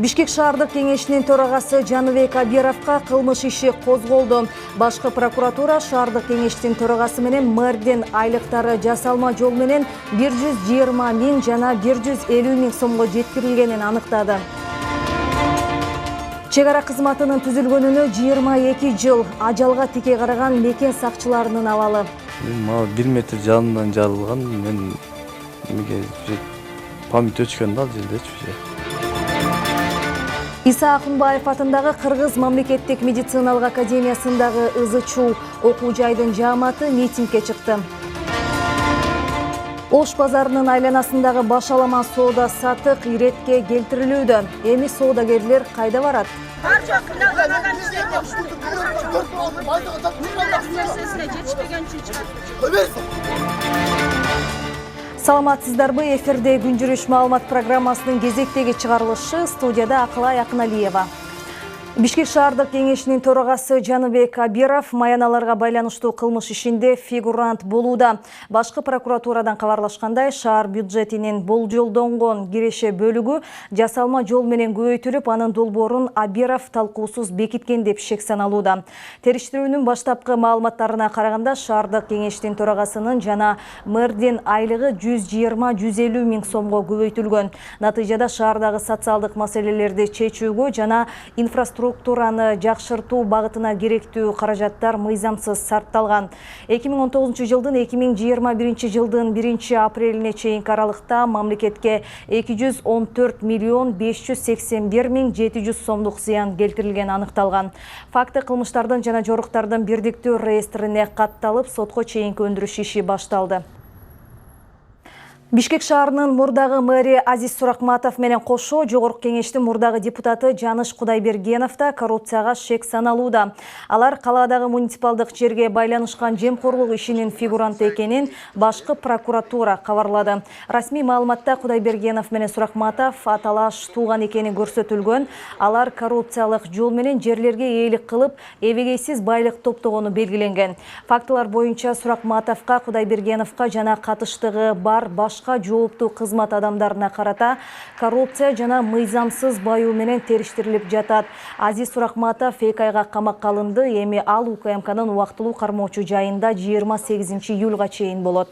Бишкек шаардык кеңешинин төрагасы Жаныбек Абировго кылмыш иши козголду. Башкы прокуратура шаардык кеңештин төрагасы менен мэрдин айлыктары жасалма жол менен 120 миң жана 150 миң сомго жеткирилгенин аныктады. Чек ара кызматынын түзүлгөнүнө 22 жыл ажалга тике караган мекен сакчыларынын абалы. Мага 1 метр жанынан жарылган, мен память өчкөн да ал жердечи. Иса Акунбаев атындагы Кыргыз мамлекеттик медициналык академиясындагы ызычуу окуу жайдын жааматы митингге чыкты. Ош базарынын айланасындагы башалама соода сатык иретке келтирилүүдө. Эми соодагерлер кайда барат? Саламатсыздарбы, эфирде күн жүрүш маалымат программасынын кезектеги чыгарылышы, студияда Акылай Акыналиева. Бишкек шаардык кеңешинин төрагасы Жаныбек Абиров маяналарга байланыштуу кылмыш ишинде фигурант болууда. Башкы прокуратурадан кабарлашкандай, шаар бюджетинин болжолдонгон киреше бөлүгү жасалма жол менен көбөйтүлүп, анын долбоорун Абиров талкуусуз бекиткен деп шек саналууда. Териштирүүнүн баштапкы маалыматтарына караганда, шаардык кеңештин төрагасынын жана мэрдин айлыгы 120-150 миң сомго көбөйтүлгөн. Натыйжада шаардагы социалдык маселелерди чечүүгө жана инфраструктураны жакшыртуу багытына керектүү каражаттар мыйзамсыз сарпталган. 2019 жылдын 2021 жылдын 1 апрелине чейинки аралыкта мамлекетке 214 миллион 581 миң 700 сомдук зыян келтирилгени аныкталган. Факты кылмыштардын жана жоруктардын бирдиктүү реестрине катталып, сотко чейинки өндүрүш иши башталды. Бишкек шаарынын мурдагы мэри Азиз Суракматов менен кошо жогорку кеңештин мурдагы депутаты Жаныш Кудайбергенов да коррупцияга шек саналууда. Алар калаадагы муниципалдык жерге байланышкан жемкорлук ишинин фигуранты экенин башкы прокуратура кабарлады. Расмий маалыматта Кудайбергенов менен Суракматов аталаш тууган экени көрсөтүлгөн. Алар коррупциялык жол менен жерлерге ээлик кылып, эбегейсиз байлык топтогону белгиленген. Фактылар боюнча Суракматовго, Кудайбергеновго жана катыштыгы бар башка жооптуу кызмат адамдарына карата коррупция жана мыйзамсыз баюу менен териштирилип жатат. Азиз Суракматов 2 айга камакка алынды. Эми ал УКМКнын убактылуу кармоочу жайында 28 июлга чейин болот.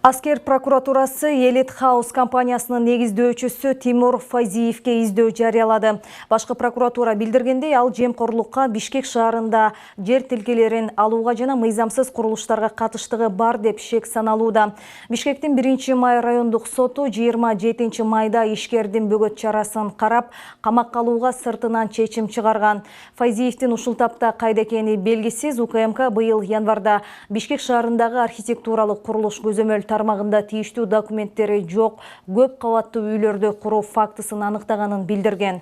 Аскер прокуратурасы Elite House компаниясынын негиздөөчүсү Тимур Файзиевке издөө жарыялады. Башкы прокуратура билдиргендей, ал жемкорлукка Бишкек шаарында жер тилкелерин алууга жана мыйзамсыз курулуштарга катыштыгы бар деп шек саналууда. Бишкектин 1 май райондук соту 27 майда ишкердин бөгөт чарасын карап, камакка алууга сыртынан чечим чыгарган. Файзиевдин ушул тапта кайда экени белгисиз. УКМК быйыл январда Бишкек шаарындагы архитектуралык курулуш көзөмөл тармагында тийиштүү документтери жок көп кабаттуу үйлөрдү куруу фактысын аныктаганын билдирген.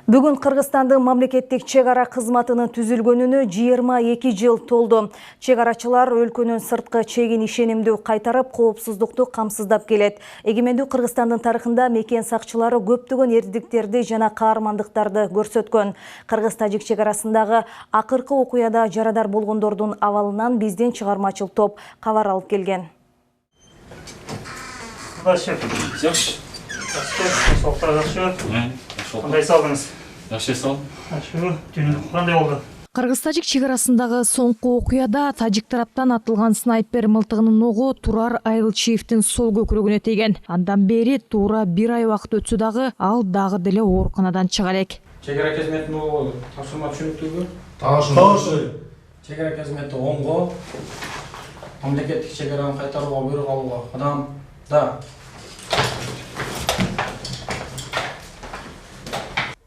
Бүгүн Кыргызстандын мамлекеттик чек ара кызматынын түзүлгөнүнө 22 жыл толду. Чек арачылар өлкөнүн сырткы чегин ишенимдүү кайтарып, коопсуздукту камсыздап келет. Эгемендүү Кыргызстандын тарыхында мекен сакчылары көптөгөн эрдиктерди жана каармандыктарды көрсөткөн. Кыргыз-тажик чек арасындагы акыркы окуяда жарадар болгондордун абалынан биздин чыгармачыл топ кабар алып келген. Кандай салдыңыз? Жакшы сал. Түнү кандай болду? Кыргыз-тажик чек арасындагы соңку окуяда тажик тараптан атылган снайпер мылтыгынын огу Турар Айылчиевдин сол көкүрөгүнө тийген. Андан бери туура 1 ай убакыт өтсө дагы ал дагы деле ооруканадан чыга элек. Чек ара қызметінің оғы тапсырма түшүнүктүүгү? Таашы. Чек ара қызметі оңго мамлекеттик чек араны кайтарууга буйрук алууга адам да.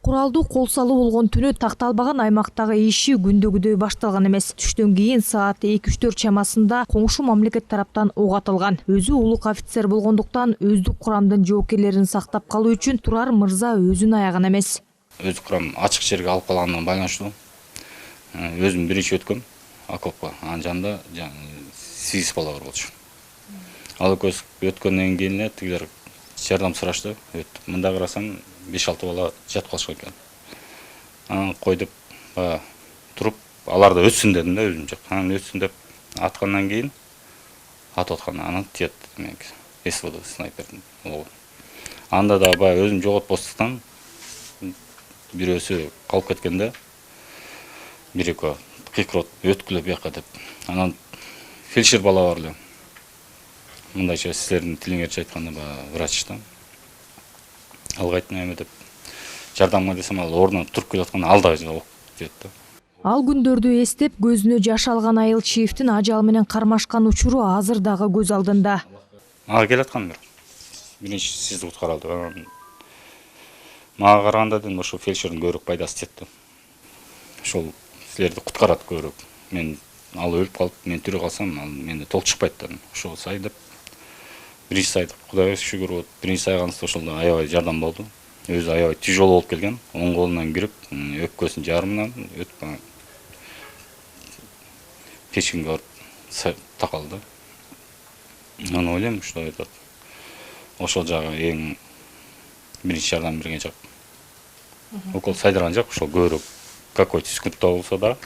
Куралдуу кол салуу болгон түнү такталбаган аймактагы иши күндөгүдөй башталган эмес. Түштөн кийин саат 2-3 чамасында коңшу мамлекет тараптан ок атылган. Өзү улук офицер болгондуктан өздүк курамдын жоокерлерин сактап калуу үчүн Турар мырза өзүн аяган эмес. Өздүк курам ачык жерге алып калганына байланыштуу. Өзүм биринчи өткөм окопко. Анын жанында сегиз бала бар болчу. Ал экөөбүз өткөндөн кийин эле тигилер жардам сурашты. Мында карасам 5-6 бала жатып калышкан экен. Анан койдуп туруп алар да өтсүн дедим да өзүм жак. Анан өтсүн деп аткандан кийин атып атканда анан тиет меники СВД снайпердин оогу. Анда да баягы өзүм жоготпостуктан бирөөсү калып кеткенде бир-экөө кыйкырып өткүлө бияка деп. Анан фельдшер бала бар эле. Мындайча силердин тилиңерче айтканда баягы врач да. Алга айттым эме деп. Жардамга десем ал ордунан туруп келатканда ал да жок дет да. Ал күндөрдү эстеп көзүнө жаш алган Айылчиевдин ажал менен кармашкан учуру азыр дагы көз алдында. Ага келаткан биринчи сизди куткара алды. Мага караганда дедим ошо фельдшердин көбүрөөк пайдасы тиет да. Ошол силерди куткарат көбүрөөк. Мен ал өлүп калып, мен тирүү калсам, ал менде толук чыкпайт да. Ошол сай деп. Биринчи сай деп Кудайга шүгүр болот. Биринчи сайганыбызда ошолда аябай жардам болду. Өзү аябай тяжело болуп келген. Оң колунан кирип, өпкөсүнүн жарымынан өтүп печенге барып такалды. Мен ойлойм, что это ошол жагы эң биринчи жардам берген жак. Укол сайдырган жак, ошол көбүрөөк какой-то секундта болсо да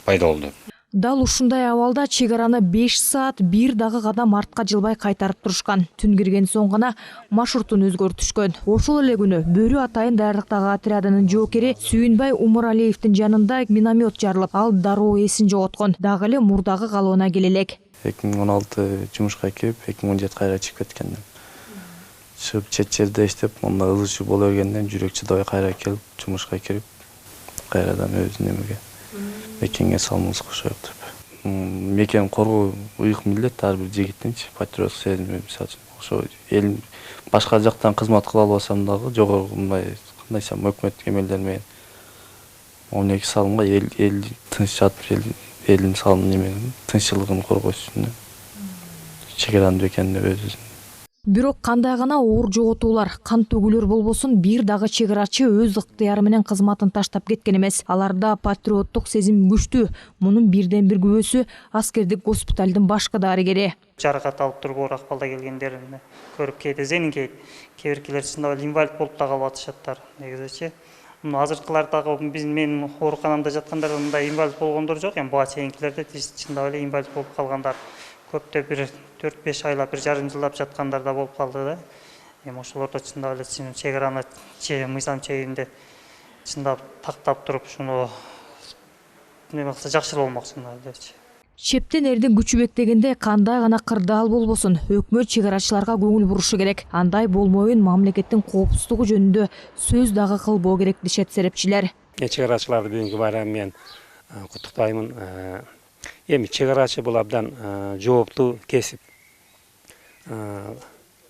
пайда болду. Дал ушундай абалда чек араны 5 саат бир дагы кадам артка жылбай кайтарып турушкан. Түн кирген соң гана маршрутун өзгөртүшкөн. Ошол эле күнү Бөрү Атайын даярдыктагы отрядынын жоокери Сүйүнбай Умаралиевдин жанында миномет жарылып, ал дароо эсин жоготкон. Дагы эле мурдагы калыбына келелек. 2016 жумушка кирип, 2017 кайра чыгып кеткендим. Чыгып чет жерде иштеп, монда ылыжы боло бергенден жүрөк чыдабай кайра келип, жумушка кирип, кайрадан өзүнүн эмеге мекенге салмыбыз кошоюп деп. Мекен коргоо ыйык милдет ар бир жигиттинчи патриоттук сезими, мисалы үчүн ошо эл башка жактан кызмат кыла албасам дагы жогору мындай кандайча өкмөттүк эмелер менен монеки салымга эл тынч жатып элдин салым неменин тынччылыгын коргош үчүн чек араны бекемдеп өзүбүздүн. Бирок кандай гана оор жоготуулар, кан төгүлөр болбосун, бир дагы чек арачы өз ыктыяры менен кызматын таштап кеткен эмес. Аларда патриоттук сезим күчтүү. Мунун бирден бир күбөсү аскердик госпиталдын башкы дарыгери. Жаракат алып туруп оор акыбалда келгендерин көрүп кейде зенин кебиркилер чында эле инвалид болуп да калып атышаттар негизичи. Азыркылар дагы менин ооруканамда жаткандар мындай инвалид болгондор жок, эми буга чейинкилерде чында эле инвалид болуп калгандар. Көптө бир 4-5 айлап, 1,5 жылдап жаткандар да болуп калды да. Эми ошолордо чында эле чек араны мыйзам чегинде чындап тактап туруп ушуну неме кылса жакшы болмок чында элечи. Чептен эрдин күчү бектегенде кандай гана кырдаал болбосун, өкмөт чек арачыларга көңүл бурушу керек. Андай болмоюн мамлекеттин коопсуздугу жөнүндө сөз дагы кылбоо керек дешет серепчилер. Чек арачыларды бүгүнкү байрамы менен куттуктаймын. Эми чек арачы бул абдан жооптуу кесип.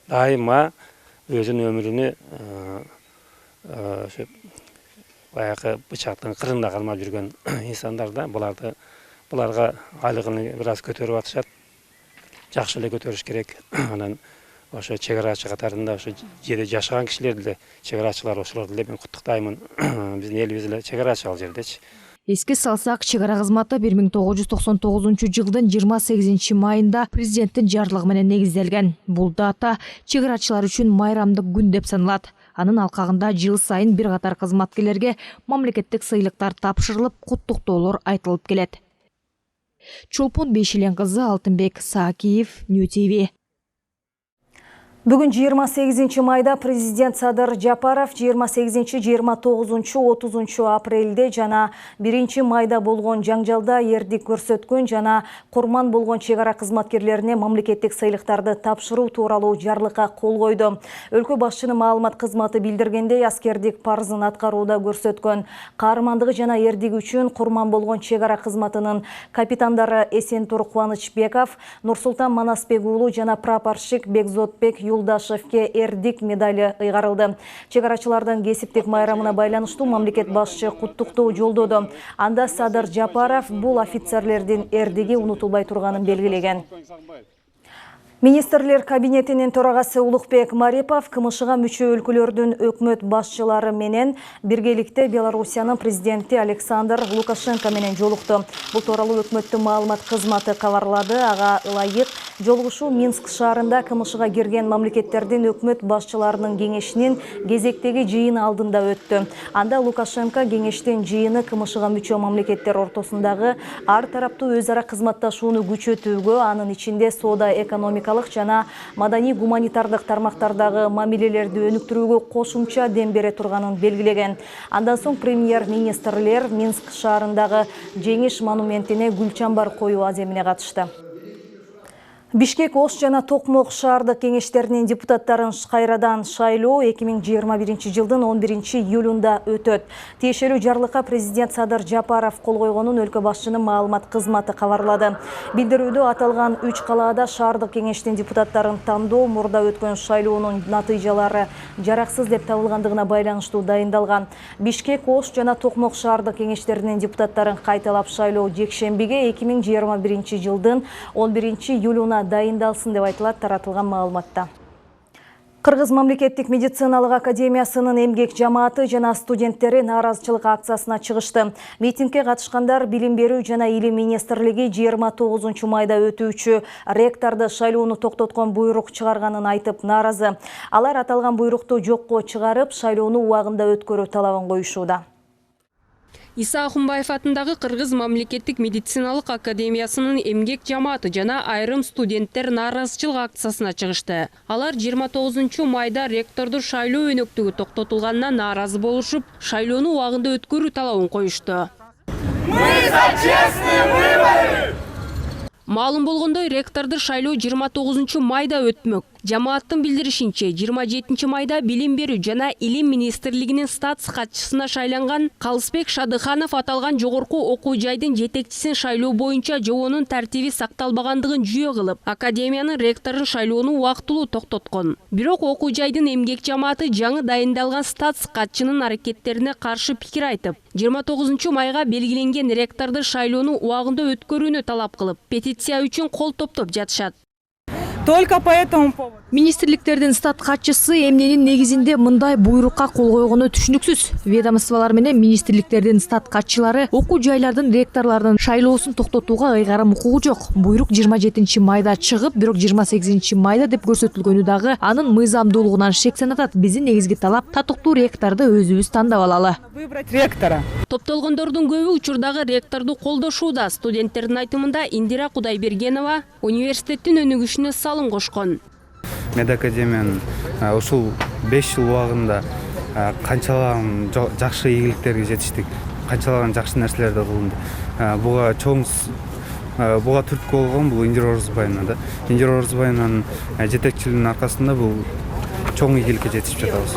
Дайыма өзүнүн өмүрүнү баягы бычактын кырында кармап жүргөн инсандар да, буларга айлыгын бир аз көтөрүп атышат. Жакшы эле көтөрүш керек. Анан ошо чек арачы катарында ошо жерде жашаган кишилерди эле чек арачылар ошолорду эле мен куттуктаймын. Биздин элибиз эле чек арачы ал жердечи. Эске салсак, чек ара кызматы 1999-жылдын 28-майында президенттин жарлыгы менен негизделген. Бул дата чек арачылар үчүн майрамдык күн деп саналат. Анын алкагында жыл сайын бир катар кызматкерлерге мамлекеттик сыйлыктар тапшырылып, куттуктоолор айтылып келет. Чолпон Бейшилен кызы, Алтынбек Саакиев, Нью ТВ. Бүгін 28 майда президент Садыр Жапаров 28, 29, 30 апрелде жана 1 майда болгон жаңжалда эрдик көрсөткөн жана курман болгон чек ара кызматкерлерине мамлекеттик сыйлыктарды тапшыруу тууралуу жарлыкка кол койду. Өлкө башчынын маалымат кызматы билдиргендей, аскердик парзын аткарууда көрсөткөн каармандыгы жана эрдиги үчүн курман болгон чек ара кызматынын капитандары Эсентур Кубанычбеков, Нурсултан Манасбек уулу жана прапорщик Бекзотбек Юлдашевке эрдик медали ыйгарылды. Чек арачылардын кесиптик майрамына байланыштуу мамлекет башчы куттуктоо жолдоду. Анда Садыр Жапаров бул офицерлердин эрдиги унутулбай турганын белгилеген. Министрлер кабинетинин төрагасы Улукбек Марипов КМШга мүчө өлкөлөрдүн өкмөт башчылары менен биргеликте Белоруссиянын президенти Александр Лукашенко менен жолукту. Бул тууралуу өкмөттүн маалымат кызматы кабарлады. Ага ылайык жолугушуу Минск шаарында КМШга кирген мамлекеттердин өкмөт башчыларынын кеңешинин кезектеги жыйыны алдында өттү. Анда Лукашенко кеңештин жыйыны КМШга мүчө мамлекеттер ортосундагы ар тараптуу өз ара кызматташууну күчөтүүгө, анын ичинде соода экономикалык жана маданий гуманитардык тармактардагы мамилелерди өнүктүрүүгө кошумча дем бере турганын белгилеген. Андан соң премьер-министрлер Минск шаарындагы Жеңиш монументине гүл чамбар коюу аземине катышты. Бишкек Ош жана Токмок шаардык кеңештеринин депутаттарын кайрадан шайлоо 2021 жылдын 11 июлунда өтөт. Тиешелүү жарлыкка президент Садыр Жапаров кол койгонун өлкө башчынын маалымат кызматы кабарлады. Билдирүүдө аталган 3 калаада шаардык кеңештин депутаттарын тандоо мурда өткөн шайлоонун натыйжалары жараксыз деп табылгандыгына байланыштуу дайындалган. Бишкек Ош жана Токмок шаардык кеңештеринин депутаттарын кайталап шайлоо жекшембиге 2021 жылдын 11 июлуна дайындалсын деп айтылат таратылган маалыматта. Кыргыз мамлекеттик медициналык академиясынын эмгек жамааты жана студенттери нааразычылык акциясына чыгышты. Митингге катышкандар билим берүү жана илим министрлиги 29 майда өтүүчү ректорду шайлоону токтоткон буйрук чыгарганын айтып нааразы. Алар аталган буйрукту жокко чыгарып, шайлоону убагында өткөрүү талабын коюшууда. Иса Ахунбаев атындагы Кыргыз мамлекеттик медициналык академиясынын эмгек жамааты жана айрым студенттер нааразычылык акциясына чыгышты. Алар 29 майда ректорду шайлоо өнөктүгү токтотулганына нааразы болушуп, шайлоону убагында өткөрүү талабын коюшту. Мы за честные выборы! Маалым болгондой, ректорду шайлоо 29 майда өтмөк. Жамааттын билдиришинче 27 майда билим берүү жана илим министрлигинин статс катчысына шайланган Калысбек Шадыханов аталган жогорку окуу жайдын жетекчисин шайлоо боюнча жобонун тартиби сакталбагандыгын жүйө кылып, академиянын ректорун шайлоону убактылуу токтоткон. Бирок окуу жайдын эмгек жамааты жаңы дайындалган статс катчынын аракеттерине каршы пикир айтып, 29 майга белгиленген ректорду шайлоону убагында өткөрүүнү талап кылып, петиция үчүн кол топтоп жатышат. Только по этому поводу. Министрликтердин стат катчысы эмненин негизинде мындай буйрукка кол койгону түшүнүксүз. Ведомстволор менен министрликтердин стат катчылары окуу жайлардын ректорлорунун шайлоосун токтотууга ыйгарым укугу жок. Буйрук 27 майда чыгып, бирок 28 майда деп көрсөтүлгөнү дагы анын мыйзамдуулугунан шек санатат. Биздин негизги талап татыктуу ректорду өзүбүз тандап алалы. Выбрать ректора. Топтолгондордун көбү учурдагы ректорду колдошууда. Студенттердин айтымында Индира Кудайбергенова университеттин өнүгүшүнө салым кошкон. Медакадемиянын ушул 5 жыл убагында канчалаган жакшы ийгиликтерге жетиштик, канчалаган жакшы нерселерди кылынды. Буга түрткү болгон бул Индира Орозбаевна да. Индира Орозбаевнанын жетекчилигинин аркасында бул чоң ийгиликке жетишип жатабыз.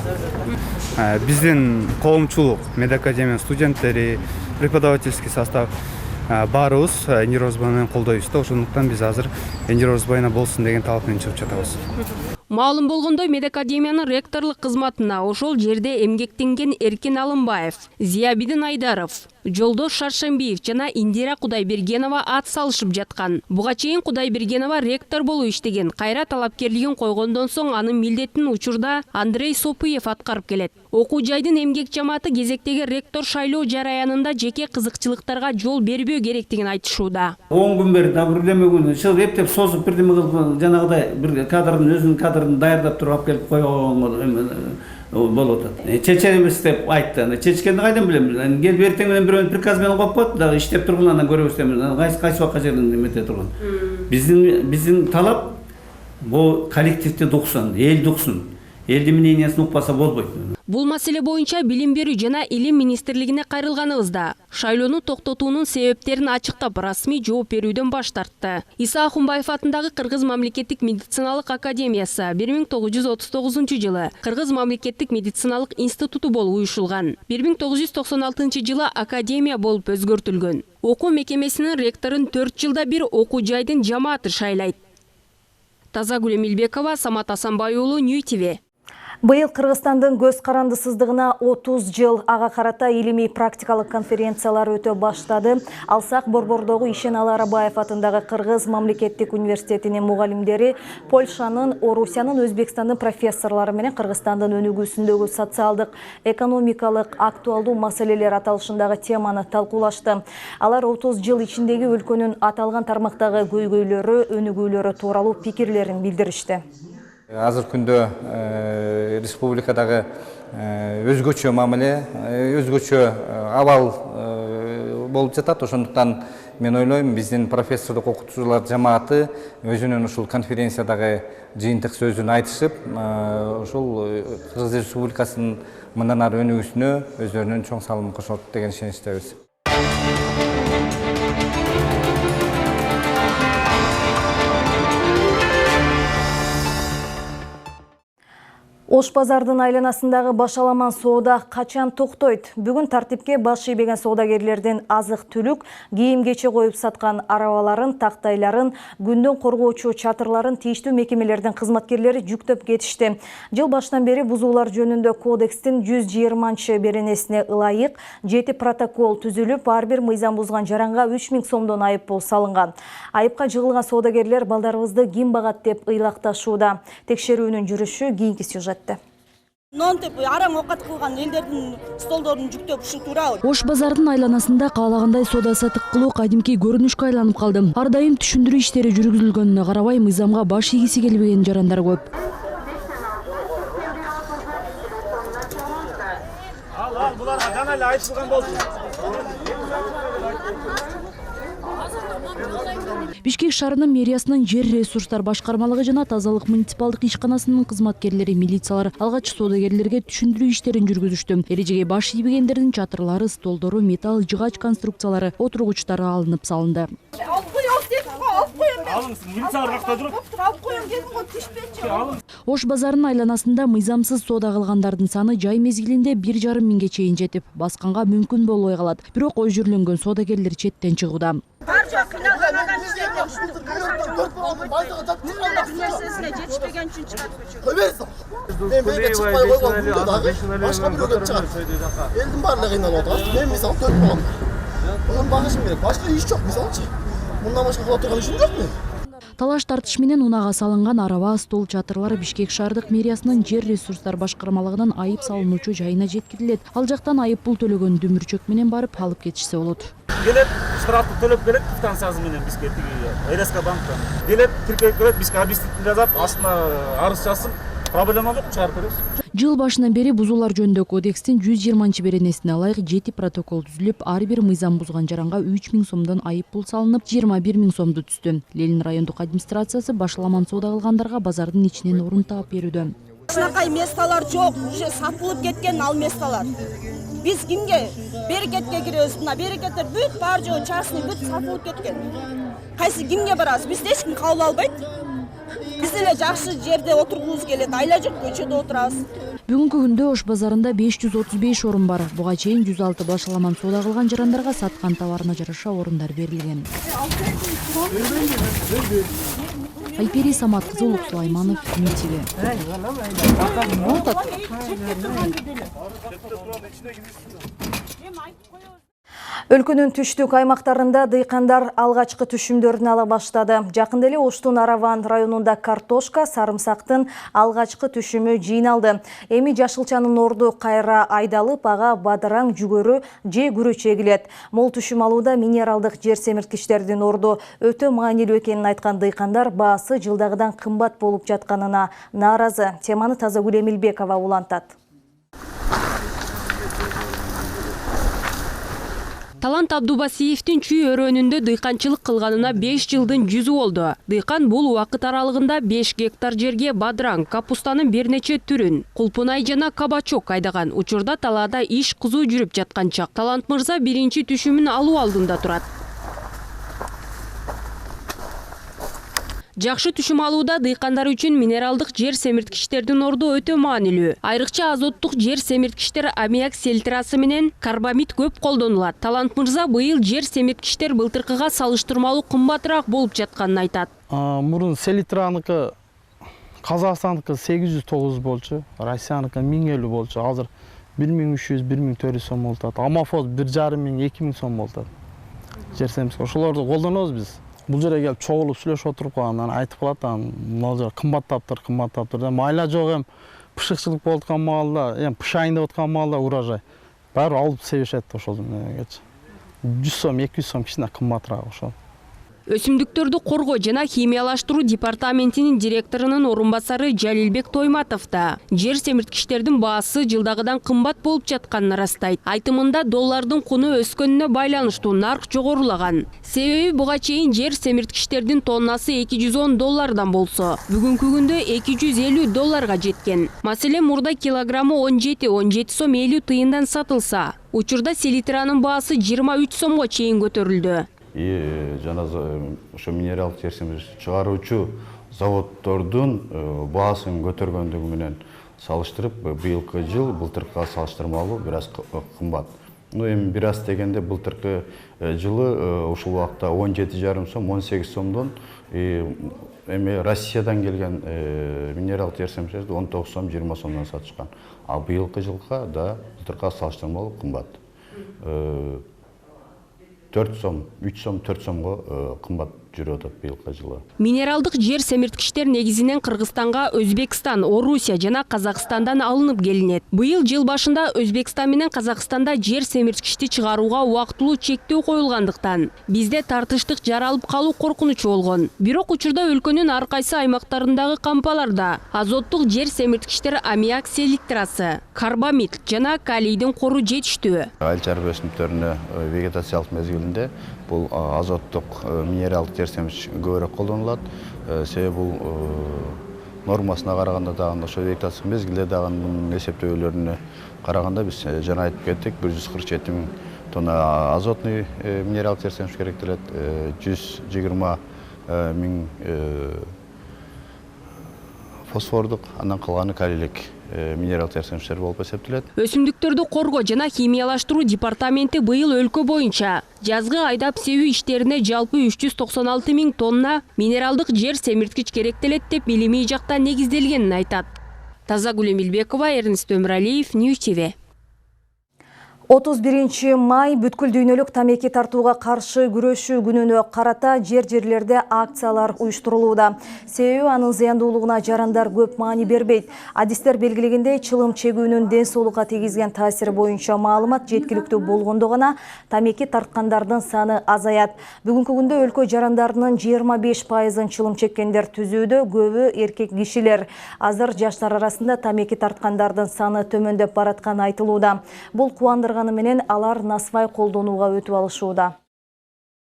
Биздин коомчулук, Медакадемиянын студенттери, преподавательский состав баарыбыз Индира Орозбаевнаны колдойбуз да. Ошондуктан биз азыр Индира Орозбаевна болсун деген талап менен чыгып жатабыз. Маалым болгондой, Медакадемиянын ректорлук кызматына ошол жерде эмгектенген Эркин Алымбаев, Зиябидин Айдаров, Жолдош Шаршембиев жана Индира Кудайбергенова ат салышып жаткан. Буга чейин Кудайбергенова ректор болуп иштеген. Кайра талапкерлигин койгондон соң анын милдетин учурда Андрей Сопыев аткарып келет. Окуу жайдын эмгек жамааты кезектеги ректор шайлоо жараянында жеке кызыкчылыктарга жол бербөө керектигин айтышууда. 10 күн бери бирлеме күн чыгып эптеп созуп бирдеме кылып жанагыдай бир кадрдын өзүнүн кадрын даярдап туруп алып келип койгон болуп атат. Чечебиз деп айтты. Чечкенди кайдан билем? Келип эртең менен бирөөнү приказ менен коюп коет, дагы иштеп тургандан көрөбүз дейм. Кайсы убакка жерден эмете турган. Биздин талап бул коллективде дуксын, эл дуксын. Элдин мнениясын укпаса болбойт. Бул маселе боюнча билим берүү жана илим министрлигине кайрылганыбызда шайлоону токтотуунун себептерин ачыктап расмий жооп берүүдөн баш тартты. Иса Ахунбаев атындагы Кыргыз мамлекеттик медициналык академиясы 1939 жылы Кыргыз мамлекеттик медициналык институту болуп уюшулган. 1996 жылы академия болуп өзгөртүлгөн. Окуу мекемесинин ректорун 4 жылда бир окуу жайдын жамааты шайлайт. Тазагүл Эмилбекова, Самат Асанбай уулу, Нью ТВ. Быйыл Кыргызстандын көз карандысыздыгына 30 жыл ага карата илимий практикалык конференциялар өтө баштады. Алсак Борбордогу Ишен Аларабаев атындагы Кыргыз мамлекеттик университетинин мугалимдери Польшанын, Орусиянын, Өзбекстандын профессорлору менен Кыргызстандын өнүгүүсүндөгү социалдык, экономикалык актуалдуу маселелер аталышындагы теманы талкуулашты. Алар 30 жыл ичиндеги өлкөнүн аталган тармактагы көйгөйлөрү, өнүгүүлөрү тууралуу пикирлерин билдиришти. Азыр күндө республикадагы өзгөчө мамиле, өзгөчө абал болуп жатат. Ошондуктан мен ойлойм, биздин профессордук окутуучулар жамааты өзүнүн ушул конференциядагы жыйынтык сөзүн айтышып, ушул Кыргыз Республикасынын мындан ары өнүгүүсүнө өздөрүнүн чоң салымын кошот деген ишеничтебиз. Ош базардын айланасындагы башаламан соода качан токтойт? Бүгүн тартипке баш ийбеген соодагерлердин азык-түлүк, кийим-кече коюп саткан арабаларын, тактайларын, күндөн коргоочу чатырларын тийиштүү мекемелердин кызматкерлери жүктөп кетишти. Жыл башынан бери бузуулар жөнүндө кодекстин 120 беренесине ылайык 7 протокол түзүлүп, ар бир мыйзам бузган жаранга 3000 сомдон айыппул салынган. Айыпка жыгылган соодагерлер балдарыбызды ким багат деп ыйлакташууда. Текшерүүнүн жүрүшү кийинки сюжет. Нон деп араң окат кылган элдердин столдорун жүктөп ушул туурабы? Ош базардын айланасында каалагандай соода сатык кылуу кадимки көрүнүшкө айланып калды. Ар дайым түшүндүрүү иштери жүргүзүлгөнүнө карабай мыйзамга баш ийгиси келбеген жарандар көп. Ал буларга жана эле айтылган болчу. Бишкек шаарынын мэриясынын жер ресурстар башкармалыгы жана тазалык муниципалдык ишканасынын кызматкерлери, милициялар алгач соодагерлерге түшүндүрүү иштерин жүргүзүштү. Эрежеге баш ийбегендердин чатырлары, столдору, металл жыгач конструкциялары, отургучтары алынып салынды. Ош базарынын айланасында мыйзамсыз соода кылгандардын саны жай мезгилинде 1,5 миңге чейин жетип, басканга мүмкүн болбой калат. Бирок өжүрлөнгөн соодагерлер четтен чыгууда. Элдин баары кыйналып атат. Мен мисалы 4 балам бар. Онун багышым керек. Башка иш жок, мисалычы. Мындан башка кыла турган ишим жок мен. Талаш тартыш менен унага салынган араба, стол, чатырлары Бишкек шаардык мэриясынын жер ресурстар башкармалыгынын айып салынуучу жайына жеткирилет. Ал жактан айып пул төлөгөн дүмүрчөк менен барып алып кетишсе болот. Келет, штрафты төлөп келет, квитанциясы менен бизге тиги РСК банктан. Келет, тиркеп келет, бизге объяснительный жазап, астына арыз жазып, проблема жок, чыгарып беребиз. Жыл башынан бери бузуулар жөнүндө кодекстин 120 беренесине ылайык 7 протокол түзүлүп, ар бир мыйзам бузган жаранга 3000 сомдон айып пул салынып, 21 000 сомду түздү. Ленин райондук администрациясы башаламан соода кылгандарга базардын ичинен орун таап берүүдө. Ушунакай месталар жок, уже сатылып кеткен ал месталар. Биз кимге берекетке киребиз, мына берекеттер бүт бар жөө частный бүт сатылып кеткен. Кайсы кимге барабыз? Биз эч ким кабыл албайт. Биз эле жакшы жерде отургубуз келет, айла жок көчөдө отурабыз. Бүгүнкү күндө Ош базарында 535 орун бар. Буга чейин 106 башаламан соода кылган жарандарга саткан товарына жараша орундар берилген. Айпери Самат кызы, Улук Сулайманов, МТВ. Өлкөнүн түштүк аймактарында дыйкандар алгачкы түшүмдөрүн ала баштады. Жакында эле Оштун Араван районунда картошка, сарымсактын алгачкы түшүмү жыйналды. Эми жашылчанын орду кайра айдалып, ага бадыраң, жүгөрү же күрөч эгилет. Мол түшүм алууда минералдык жер семирткичтердин орду өтө маанилүү экенин айткан дыйкандар баасы жылдагыдан кымбат болуп жатканына нааразы. Теманы Тазагүл Эмилбекова улантат. Талант Абдубасиевдин чүй өрөөнүндө дыйканчылык кылганына 5 жылдын жүзү болду. Дыйкан бул убакыт аралыгында 5 гектар жерге бадыраң, капустанын бир нече түрүн, кулпунай жана кабачок айдаган. Учурда талаада иш кызуу жүрүп жаткан чак. Талант мырза биринчи түшүмүн алуу алдында турат. Жакшы түшүм алууда дыйкандар үчүн минералдык жер семирткичтердин орду өтө маанилүү. Айрыкча азоттук жер семирткичтер аммиак селитрасы менен карбамид көп колдонулат. Талант мырза быйыл жер семирткичтер былтыркыга салыштырмалуу кымбатыраак болуп жатканын айтат. Мурун селитраныкы Қазақстандыкы 809 болчу, Россияныкы 1050 болчу. Азыр 1300-1400 сом болот. Амафоз 1500-2000 сом болот. Жер семирткич ошолорду колдонобуз биз. Бул жерге келип чогулуп сүйлөшүп отуруп калгандан айтып калат, могул жер кымбаттаптыр. Майла жок эми пышыкчылык болуп аткан маалда, эми пышайын деп аткан маалда урожай. Баары алып себишет ошол эмегечи. 100 сом, 200 сом кичине кымбатыраак ошол. Өсүмдүктөрдү коргоо жана химиялаштыруу департаментинин директорунун орун басары Жалилбек Тойматов да жер семирткичтердин баасы жылдагыдан кымбат болуп жатканын ырастайт. Айтымында доллардын куну өскөнүнө байланыштуу нарк жогорулаган. Себеби буга чейин жер семирткичтердин тоннасы $210 болсо, бүгүнкү күндө $250 жеткен. Маселен, мурда килограммы 17 сом 50 тыйындан сатылса, учурда селитранын баасы 23 сомго чейин көтөрүлдү. Жана ошо минералдык жер семирткич чыгаруучу заводдордун баасын көтөргөндүгү менен салыштырып, быйылкы жыл былтыркыга салыштырмалуу бир аз кымбат. Эми бир аз дегенде былтыркы жылы ушул убакта 17,5 сом, 18 сомдон эми Россиядан келген минералдык жер семирткичтерди 19 сом, 20 сомдон сатышкан. А быйылкы жылга да былтыркыга салыштырмалуу кымбат. 4 сом, 3 сом, 4 сомго кымбат жүрүп атат быйылкы жылы. Минералдык жер семирткичтер негизинен Кыргызстанга Өзбекстан, Орусия жана Казакстандан алынып келинет. Быйыл жыл башында Өзбекстан менен Казакстанда жер семирткичти чыгарууга убактылуу чектөө коюлгандыктан бизде тартыштык жаралып калуу коркунучу болгон. Бирок учурда өлкөнүн ар кайсы аймактарындагы кампаларда азоттук жер семирткичтер аммиак селитрасы, карбамид жана калийдин кору жетиштүү. Айыл чарба өсүмдүктөрүнө вегетациялык мезгилинде бул азоттук минералдык жер семирткич көбүрөөк колдонулат. Себеби бул нормасына караганда дагы ошо вегетациялык мезгилде дагы эсептөөлөрүнө караганда биз жана айтып кеттик, 147 000 тонна азотный минералдык жер семирткич керектелет, 120 000 фосфордук, андан калганы калийлик минералдык жер семирткичтер болуп эсептелет. Өсүмдүктөрдү коргоо жана химиялаштыруу департаменти быйыл өлкө боюнча жазгы айдап себүү иштерине жалпы 396 000 тонна минералдык жер семирткич керектелет деп илимий жактан негизделгенин айтат. Тазагүл Эмилбекова, Эрнест Өмүралиев, Ньюс ТВ. 31 май бүткүл дүйнөлүк тамеки тартууга каршы күрөшүү күнүнө карата жерлерде акциялар уюштурулууда. Себеби анын зыяндуулугуна жарандар көп маани бербейт. Адистер белгилегендей, чылым чегүүнүн ден соолукка тийгизген таасири боюнча маалымат жеткиликтүү болгондо гана тамеки тарткандардын саны азаят. Бүгүнкү күндө өлкө жарандарынын 25%-ын чылым чеккендер түзүүдө, көбү эркек кишилер. Азыр жаштар арасында тамеки тарткандардын саны төмөндөп баратканы айтылууда. Бул кубандырган менен алар насвай колдонууга өтүп алышууда.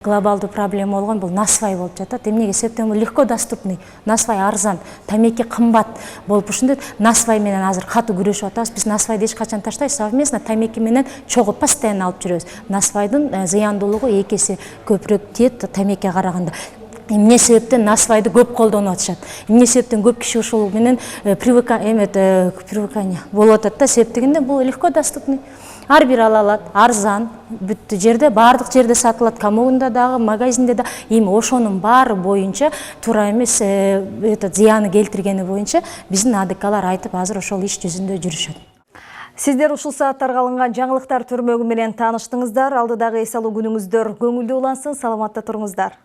Глобалдуу проблема болгон бул насвай болуп жатат. Эмнеге себептен легко доступный, насвай арзан, тамеки кымбат болуп ушундай насвай менен азыр катуу күрөшүп атабыз. Биз насвайды эч качан таштайбыз, совместно тамеки менен чогуу постоянно алып жүрөбүз. Насвайдын зыяндуулугу 2 эсе көбүрөөк тиет тамекиге караганда. Эмне себептен насвайды көп колдонуп атышат. Эмне себептен көп киши ушул менен привыкание болуп атат да, себептегенде бул легко доступный. Ар бир ала алат, арзан, бүт жерде, бардык жерде сатылат, коммунда дагы, магазинде да. Эми ошонун баары боюнча туура эмес зыяны келтиргени боюнча биздин АДКлар айтып азыр ошол иш жүзүндө жүрүшөт. Сиздер ушул сааттарга алынган жаңылыктар түрмөгү менен тааныштыңыздар. Алдыдагы эс алуу күнүңүздөр көңүлдүү улансын, саламатта туруңуздар.